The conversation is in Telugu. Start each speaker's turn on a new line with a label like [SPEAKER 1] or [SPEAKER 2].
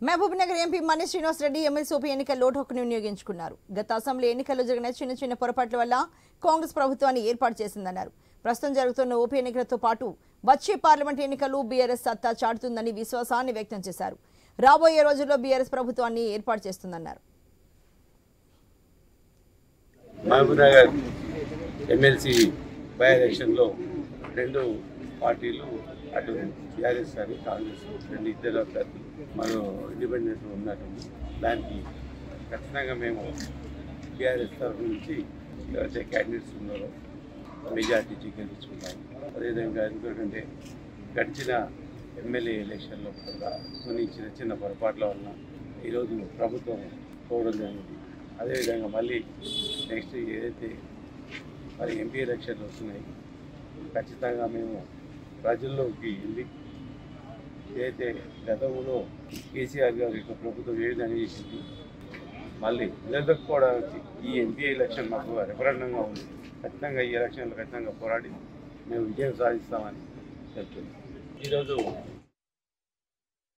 [SPEAKER 1] మహబూబ్నగర్ ఎంపీ మనీష్ శ్రీనివాస్ రెడ్డి ఎమ్మెల్సీ ఉప ఎన్నికల్లో ఓటు హక్కును వినియోగించుకున్నారు. గత అసెంబ్లీ ఎన్నికల్లో జరిగిన చిన్న పొరపాట్ల వల్ల కాంగ్రెస్ ప్రభుత్వాన్ని ఏర్పాటు చేసిందన్నారు. ప్రస్తుతం జరుగుతున్న ఉప ఎన్నికలతో పాటు వచ్చే పార్లమెంట్ ఎన్నికల్లో బీఆర్ఎస్ సత్తా చాటుతుందని విశ్వాసాన్ని వ్యక్తం చేశారు. రాబోయే రోజుల్లో బీఆర్ఎస్ ప్రభుత్వాన్ని ఏర్పాటు చేస్తుందన్నారు.
[SPEAKER 2] మహబూబ్నగర్ ఎమ్మెల్సీ బై ఎలక్షన్లో రెండు పార్టీలు అటు టీఆర్ఎస్ కానీ కాంగ్రెస్ రెండు ఇద్దరు అభ్యర్థులు మరో ఇండిపెండెంట్ ఉన్నట్టుంది. దానికి ఖచ్చితంగా మేము టీఆర్ఎస్ తరఫు నుంచి ఎవరైతే క్యాండిడేట్స్ ఉన్నారో మెజార్టీ గెలుచుకుంటాము. అదేవిధంగా ఎందుకంటే గడిచిన ఎమ్మెల్యే ఎలక్షన్లో కూడా కొన్ని చిన్న పొరపాట్ల వలన ఈరోజు ప్రభుత్వం పోవడం జరిగింది. అదేవిధంగా మళ్ళీ నెక్స్ట్ ఏదైతే మరి ఎంపీ ఎలక్షన్లు వస్తున్నాయి ఖచ్చితంగా మేము ప్రజల్లోకి వెళ్ళి ఏదైతే గతంలో కేసీఆర్ గారి యొక్క ప్రభుత్వం ఏ విధంగా చేసింది మళ్ళీ నిలదొక్కుకోవడానికి ఈ ఎంపీ ఎలక్షన్ మాకు రెఫరెండంగా ఉంది. ఖచ్చితంగా ఈ ఎలక్షన్లో ఖచ్చితంగా పోరాడి మేము విజయం సాధిస్తామని చెప్తున్నాం. ఈరోజు